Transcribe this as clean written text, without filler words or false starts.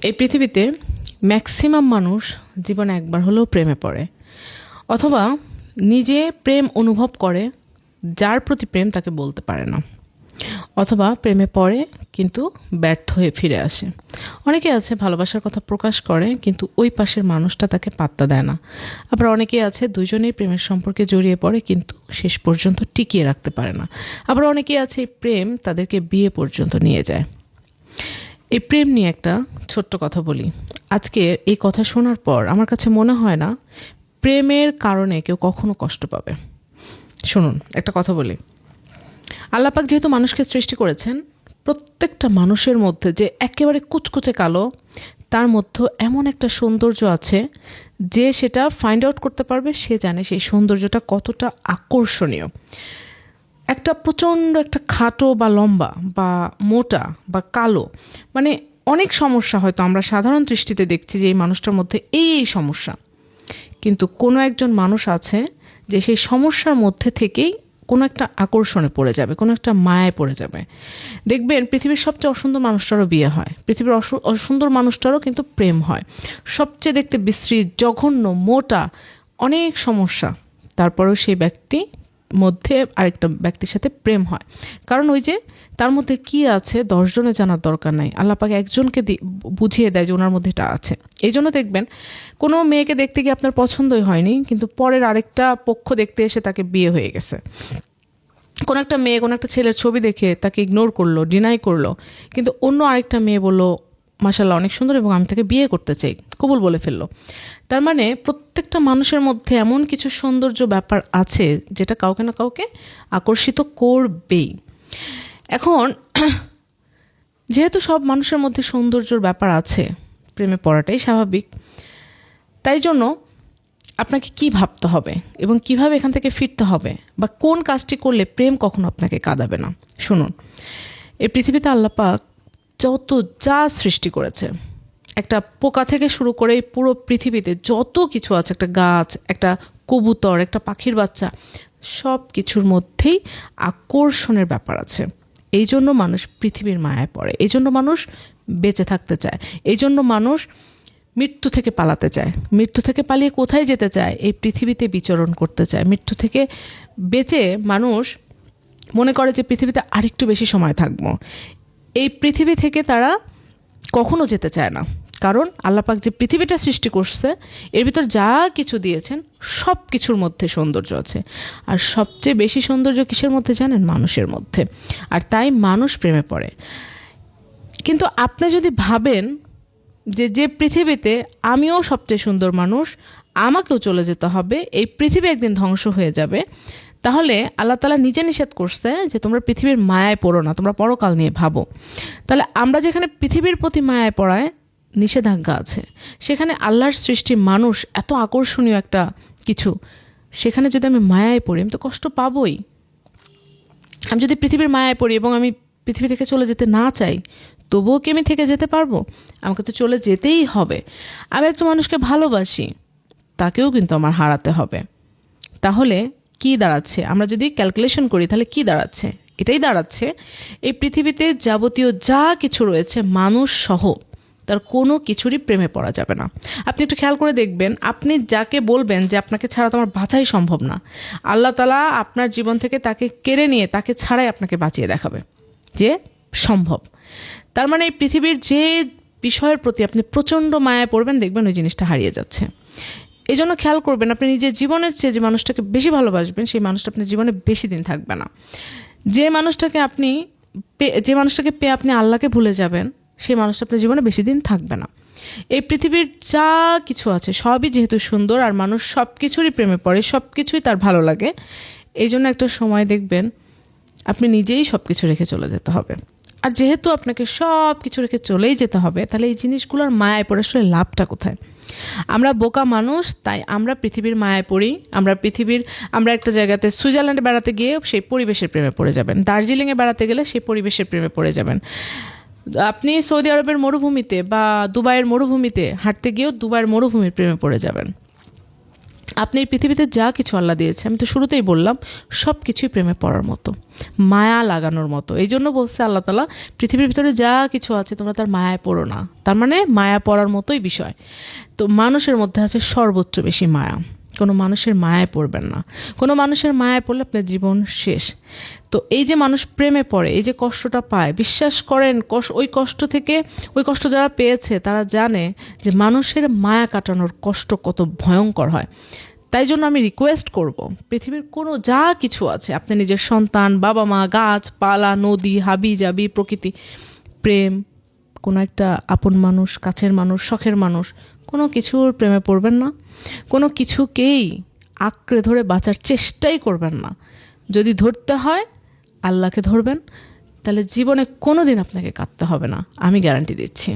এই পৃথিবীতে ম্যাক্সিমাম মানুষ জীবনে একবার হলেও প্রেমে পড়ে, অথবা নিজে প্রেম অনুভব করে, যার প্রতি প্রেম তাকে বলতে পারে না, অথবা প্রেমে পড়ে কিন্তু ব্যর্থ হয়ে ফিরে আসে। অনেকে আছে ভালোবাসার কথা প্রকাশ করে কিন্তু ওই পাশের মানুষটা তাকে পাত্তা দেয় না। আবার অনেকে আছে দুজনেই প্রেমের সম্পর্কে জড়িয়ে পড়ে কিন্তু শেষ পর্যন্ত টিকিয়ে রাখতে পারে না। আবার অনেকে আছে এই প্রেম তাদেরকে বিয়ে পর্যন্ত নিয়ে যায়। এই প্রেম নিয়ে একটা ছোট্ট কথা বলি। আজকে এই কথা শোনার পর আমার কাছে মনে হয় না প্রেমের কারণে কেউ কখনো কষ্ট পাবে। শুনুন, একটা কথা বলি। আল্লাহ পাক যেহেতু মানুষকে সৃষ্টি করেছেন, প্রত্যেকটা মানুষের মধ্যে যে একেবারে কুচকুচে কালো, তার মধ্যে এমন একটা সৌন্দর্য আছে যে সেটা ফাইন্ড আউট করতে পারবে, সে জানে সেই সৌন্দর্যটা কতটা আকর্ষণীয়। একটা প্রচণ্ড একটা খাটো বা লম্বা বা মোটা বা কালো, মানে অনেক সমস্যা হয়তো আমরা সাধারণ দৃষ্টিতে দেখছি যে এই মানুষটার মধ্যে এই সমস্যা, কিন্তু কোনো একজন মানুষ আছে যে সেই সমস্যার মধ্যে থেকেই কোনো একটা আকর্ষণে পড়ে যাবে, কোনো একটা মায়ায় পড়ে যাবে। দেখবেন পৃথিবীর সবচেয়ে অসুন্দর মানুষটারও বিয়ে হয়, পৃথিবীর অসুন্দর মানুষটারও কিন্তু প্রেম হয়। সবচেয়ে দেখতে বিশ্রী, জঘন্য, মোটা, অনেক সমস্যা, তারপরেও সেই ব্যক্তি মধ্যে আরেকটা ব্যক্তির সাথে প্রেম হয়। কারণ ওই যে তার মধ্যে কি আছে 10 জনে জানার দরকার নাই, আল্লাহ পাক একজনকে বুঝিয়ে দেয় যে ওনার মধ্যে এটা আছে। এই জন্য দেখবেন কোনো মেয়েকে দেখতে গিয়ে আপনার পছন্দই হয়নি, কিন্তু পরের আরেকটা পক্ষ দেখতে এসে তাকে বিয়ে হয়ে গেছে। কোনো একটা মেয়ে কোনো একটা ছেলের ছবি দেখে তাকে ইগনোর করলো, ডিনাই করলো, কিন্তু অন্য আরেকটা মেয়ে বললো মাশাআল্লাহ অনেক সুন্দর এবং আমি তাকে বিয়ে করতে চাই, কবুল বলে ফেললো। তার মানে প্রত্যেকটা মানুষের মধ্যে এমন কিছু সৌন্দর্য ব্যাপার আছে যেটা কাউকে না কাউকে আকর্ষিত করবেই। এখন যেহেতু সব মানুষের মধ্যে সৌন্দর্যর ব্যাপার আছে, প্রেমে পড়াটাই স্বাভাবিক। তাই জন্য আপনাকে কি ভাবতে হবে এবং কিভাবে এখান থেকে ফিরতে হবে, বা কোন কাজটি করলে প্রেম কখনো আপনাকে কাঁদাবে না। শুনুন, এই পৃথিবীতে আল্লাহ পাক যত যা সৃষ্টি করেছে, একটা পোকা থেকে শুরু করে পুরো পৃথিবীতে যত কিছু আছে, একটা গাছ, একটা কবুতর, একটা পাখির বাচ্চা, সব কিছুর মধ্যেই আকর্ষণের ব্যাপার আছে। এই জন্য মানুষ পৃথিবীর মায়ায় পড়ে, এই জন্য মানুষ বেঁচে থাকতে চায়, এই জন্য মানুষ মৃত্যু থেকে পালাতে চায়। মৃত্যু থেকে পালিয়ে কোথায় যেতে চায়? এই পৃথিবীতে বিচরণ করতে চায়। মৃত্যু থেকে বেঁচে মানুষ মনে করে যে পৃথিবীতে আরেকটু বেশি সময় থাকবো। এই পৃথিবী থেকে তারা কখনো যেতে চায় না, কারণ আল্লাহ পাক যে পৃথিবীটা সৃষ্টি করছে এর ভিতর যা কিছু দিয়েছেন সব কিছুর মধ্যে সৌন্দর্য আছে। আর সবচেয়ে বেশি সৌন্দর্য কিসের মধ্যে জানেন? মানুষের মধ্যে। আর তাই মানুষ প্রেমে পড়ে। কিন্তু আপনি যদি ভাবেন যে যে পৃথিবীতে আমিও সবচেয়ে সুন্দর মানুষ, আমাকেও চলে যেতে হবে, এই পৃথিবী একদিন ধ্বংস হয়ে যাবে, তাহলে আল্লাহ তাআলা নিজে নিষেধ করছে যে তোমরা পৃথিবীর মায়ায় পড়ো না, তোমরা পরকাল নিয়ে ভাবো। তাহলে আমরা যেখানে পৃথিবীর প্রতি মায়ায় পড়ায় নিষেধাজ্ঞা আছে, সেখানে আল্লাহর সৃষ্টি মানুষ এত আকর্ষণীয় একটা কিছু, সেখানে যদি আমি মায়ায় পড়ি আমি তো কষ্ট পাবই। আমি যদি পৃথিবীর মায়ায় পড়ি এবং আমি পৃথিবী থেকে চলে যেতে না চাই, তবুও কি আমি থেকে যেতে পারবো? আমাকে তো চলে যেতেই হবে। আমি একটা মানুষকে ভালোবাসি, তাকেও কিন্তু আমার হারাতে হবে। তাহলে কি দাঁড়াচ্ছে? আমরা যদি ক্যালকুলেশন করি তাহলে কি দাঁড়াচ্ছে? এটাই দাঁড়াচ্ছে এই পৃথিবীতে যাবতীয় যা কিছু রয়েছে মানুষ সহ তার কোনো কিছুরই প্রেমে পড়া যাবে না। আপনি একটু খেয়াল করে দেখবেন, আপনি যাকে বলবেন যে আপনাকে ছাড়া তো আমার বাঁচাই সম্ভব না, আল্লাহ তাআলা আপনার জীবন থেকে তাকে কেড়ে নিয়ে তাকে ছাড়াই আপনাকে বাঁচিয়ে দেখাবে যে সম্ভব। তার মানে এই পৃথিবীর যে বিষয়ের প্রতি আপনি প্রচণ্ড মায়ায় পড়বেন, দেখবেন ওই জিনিসটা হারিয়ে যাচ্ছে। এই জন্য খেয়াল করবেন, আপনি নিজের জীবনের চেয়ে যে মানুষটাকে বেশি ভালোবাসবেন সেই মানুষটা আপনার জীবনে বেশি দিন থাকবে না। যে মানুষটাকে পেয়ে আপনি আল্লাহকে ভুলে যাবেন, সেই মানুষটা আপনার জীবনে বেশি দিন থাকবে না। এই পৃথিবীর যা কিছু আছে সবই যেহেতু সুন্দর, আর মানুষ সব কিছুরই প্রেমে পড়ে, সব কিছুই তার ভালো লাগে, এই জন্য একটা সময় দেখবেন আপনি নিজেই সব কিছু রেখে চলে যেতে হবে। আর যেহেতু আপনাকে সব কিছু রেখে চলেই যেতে হবে, তাহলে এই জিনিসগুলোর মায়ায় পড়ে আসলে লাভটা কোথায়? আমরা বোকা মানুষ, তাই আমরা পৃথিবীর মায়ায় পড়ি। আমরা একটা জায়গাতে সুইজারল্যান্ডে বেড়াতে গিয়ে সেই পরিবেশের প্রেমে পড়ে যাবেন, দার্জিলিংয়ে বেড়াতে গেলে সেই পরিবেশের প্রেমে পড়ে যাবেন। আপনি সৌদি আরবের মরুভূমিতে বা দুবাইয়ের মরুভূমিতে হাঁটতে গিয়েও দুবাইয়ের মরুভূমির প্রেমে পড়ে যাবেন। আপনি এই পৃথিবীতে যা কিছু আল্লাহ দিয়েছে, আমি তো শুরুতেই বললাম, সব কিছুই প্রেমে পড়ার মতো, মায়া লাগানোর মতো। এই জন্য বলছে আল্লাহ তাআলা, পৃথিবীর ভিতরে যা কিছু আছে তোমরা তার মায়ায় পড়ো না। তার মানে মায়া পড়ার মতোই বিষয়। তো মানুষের মধ্যে আছে সর্বোচ্চ বেশি মায়া। কোনো মানুষের মায়ায় পড়বেন না। কোনো মানুষের মায়ায় পড়লে আপনার জীবন শেষ। তো এই যে মানুষ প্রেমে পড়ে, এই যে কষ্টটা পায়, বিশ্বাস করেন ওই কষ্ট থেকে, ওই কষ্ট যারা পেয়েছে তারা জানে যে মানুষের মায়া কাটানোর কষ্ট কত ভয়ঙ্কর হয়। তাই জন্য আমি রিকোয়েস্ট করব, পৃথিবীর কোনো যা কিছু আছে, আপনি নিজের সন্তান, বাবা মা, গাছপালা, নদী, হাবি জাবি, প্রকৃতি, প্রেম, কোনো একটা আপন মানুষ, কাছের মানুষ, শখের মানুষ, কোনো কিছুর প্রেমে পড়বেন না। কোনো কিছুকেই আঁকড়ে ধরে বাঁচার চেষ্টাই করবেন না। যদি ধরতে হয় আল্লাহকে ধরবেন, তাহলে জীবনে কোনো দিন আপনাকে কাঁদতে হবে না, আমি গ্যারান্টি দিচ্ছি।